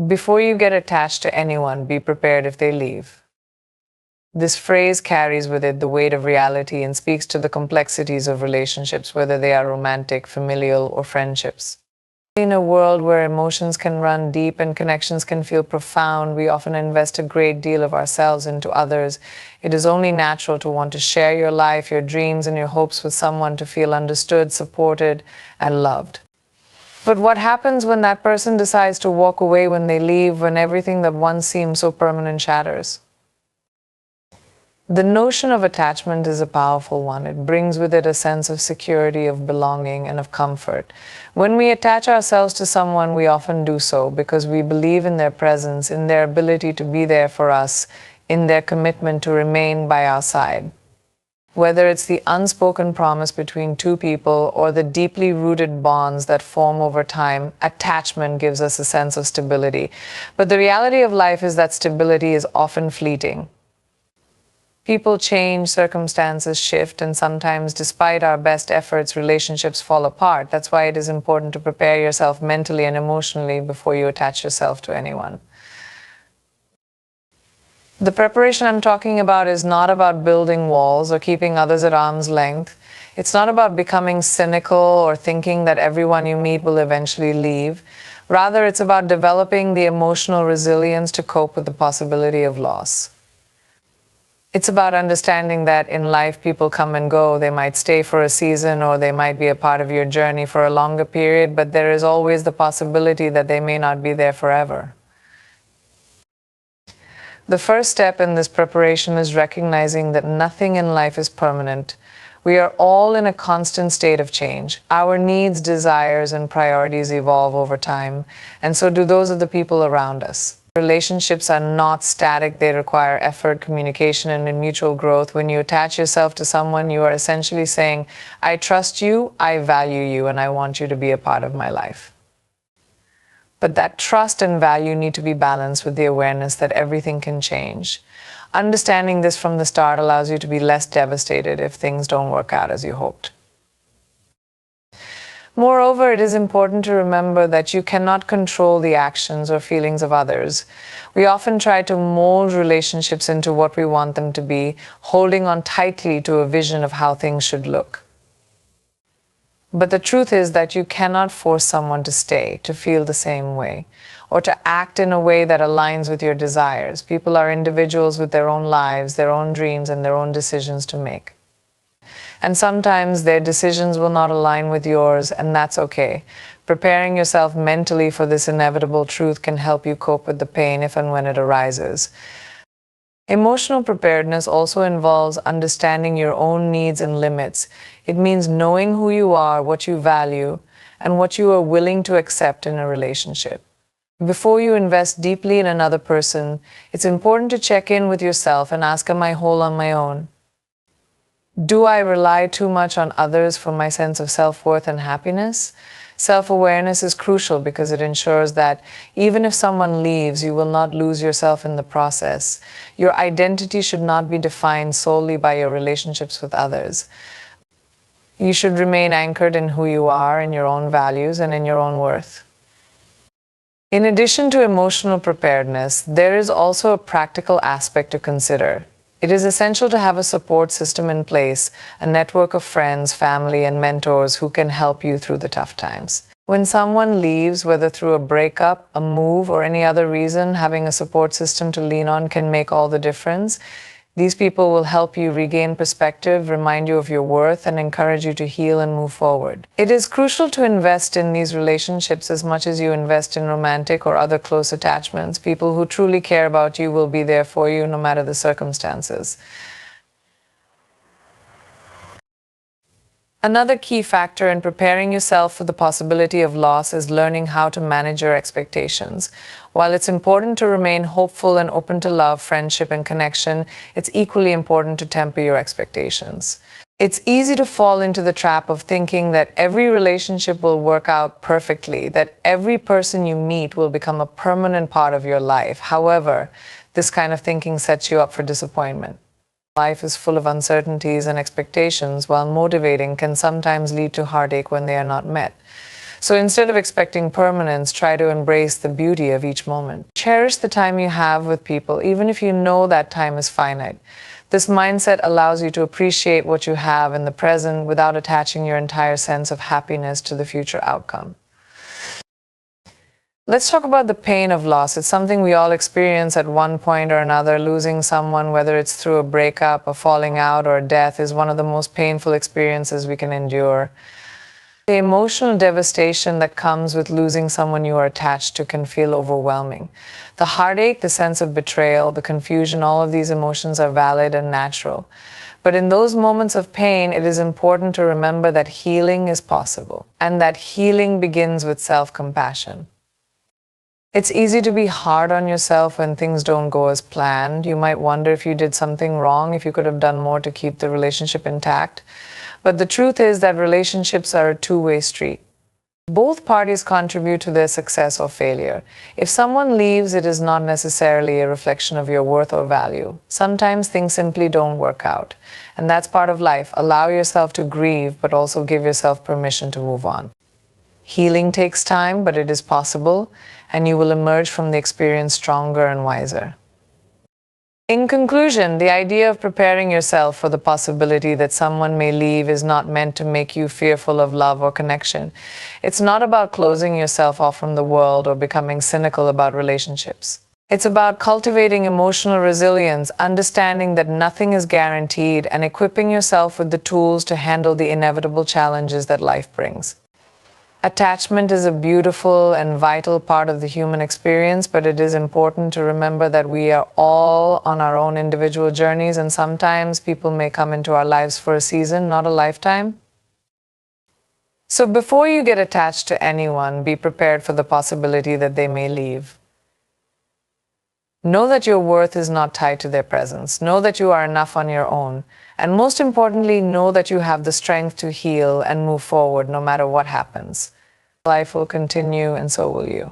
Before you get attached to anyone, be prepared if they leave. This phrase carries with it the weight of reality and speaks to the complexities of relationships, whether they are romantic, familial, or friendships. In a world where emotions can run deep and connections can feel profound, we often invest a great deal of ourselves into others. It is only natural to want to share your life, your dreams, and your hopes with someone, to feel understood, supported, and loved. But what happens when that person decides to walk away, when they leave, when everything that once seemed so permanent shatters? The notion of attachment is a powerful one. It brings with it a sense of security, of belonging, and of comfort. When we attach ourselves to someone, we often do so because we believe in their presence, in their ability to be there for us, in their commitment to remain by our side. Whether it's the unspoken promise between two people or the deeply rooted bonds that form over time, attachment gives us a sense of stability. But the reality of life is that stability is often fleeting. People change, circumstances shift, and sometimes, despite our best efforts, relationships fall apart. That's why it is important to prepare yourself mentally and emotionally before you attach yourself to anyone. The preparation I'm talking about is not about building walls or keeping others at arm's length. It's not about becoming cynical or thinking that everyone you meet will eventually leave. Rather, it's about developing the emotional resilience to cope with the possibility of loss. It's about understanding that in life people come and go. They might stay for a season or they might be a part of your journey for a longer period, but there is always the possibility that they may not be there forever. The first step in this preparation is recognizing that nothing in life is permanent. We are all in a constant state of change. Our needs, desires, and priorities evolve over time, and so do those of the people around us. Relationships are not static. They require effort, communication, and mutual growth. When you attach yourself to someone, you are essentially saying, I trust you, I value you, and I want you to be a part of my life. But that trust and value need to be balanced with the awareness that everything can change. Understanding this from the start allows you to be less devastated if things don't work out as you hoped. Moreover, it is important to remember that you cannot control the actions or feelings of others. We often try to mold relationships into what we want them to be, holding on tightly to a vision of how things should look. But the truth is that you cannot force someone to stay, to feel the same way, or to act in a way that aligns with your desires. People are individuals with their own lives, their own dreams, and their own decisions to make. And sometimes their decisions will not align with yours, and that's okay. Preparing yourself mentally for this inevitable truth can help you cope with the pain if and when it arises. Emotional preparedness also involves understanding your own needs and limits. It means knowing who you are, what you value, and what you are willing to accept in a relationship. Before you invest deeply in another person, it's important to check in with yourself and ask, am I whole on my own? Do I rely too much on others for my sense of self-worth and happiness? Self-awareness is crucial because it ensures that even if someone leaves, you will not lose yourself in the process. Your identity should not be defined solely by your relationships with others. You should remain anchored in who you are, in your own values, and in your own worth. In addition to emotional preparedness, there is also a practical aspect to consider. It is essential to have a support system in place, a network of friends, family, and mentors who can help you through the tough times. When someone leaves, whether through a breakup, a move, or any other reason, having a support system to lean on can make all the difference. These people will help you regain perspective, remind you of your worth, and encourage you to heal and move forward. It is crucial to invest in these relationships as much as you invest in romantic or other close attachments. People who truly care about you will be there for you no matter the circumstances. Another key factor in preparing yourself for the possibility of loss is learning how to manage your expectations. While it's important to remain hopeful and open to love, friendship, and connection, it's equally important to temper your expectations. It's easy to fall into the trap of thinking that every relationship will work out perfectly, that every person you meet will become a permanent part of your life. However, this kind of thinking sets you up for disappointment. Life is full of uncertainties, and expectations, while motivating, can sometimes lead to heartache when they are not met. So instead of expecting permanence, try to embrace the beauty of each moment. Cherish the time you have with people, even if you know that time is finite. This mindset allows you to appreciate what you have in the present without attaching your entire sense of happiness to the future outcome. Let's talk about the pain of loss. It's something we all experience at one point or another. Losing someone, whether it's through a breakup, a falling out, or a death, is one of the most painful experiences we can endure. The emotional devastation that comes with losing someone you are attached to can feel overwhelming. The heartache, the sense of betrayal, the confusion, all of these emotions are valid and natural. But in those moments of pain, it is important to remember that healing is possible, and that healing begins with self-compassion. It's easy to be hard on yourself when things don't go as planned. You might wonder if you did something wrong, if you could have done more to keep the relationship intact. But the truth is that relationships are a two-way street. Both parties contribute to their success or failure. If someone leaves, it is not necessarily a reflection of your worth or value. Sometimes things simply don't work out. And that's part of life. Allow yourself to grieve, but also give yourself permission to move on. Healing takes time, but it is possible, and you will emerge from the experience stronger and wiser. In conclusion, the idea of preparing yourself for the possibility that someone may leave is not meant to make you fearful of love or connection. It's not about closing yourself off from the world or becoming cynical about relationships. It's about cultivating emotional resilience, understanding that nothing is guaranteed, and equipping yourself with the tools to handle the inevitable challenges that life brings. Attachment is a beautiful and vital part of the human experience, but it is important to remember that we are all on our own individual journeys, and sometimes people may come into our lives for a season, not a lifetime. So before you get attached to anyone, be prepared for the possibility that they may leave. Know that your worth is not tied to their presence. Know that you are enough on your own. And most importantly, know that you have the strength to heal and move forward no matter what happens. Life will continue, and so will you.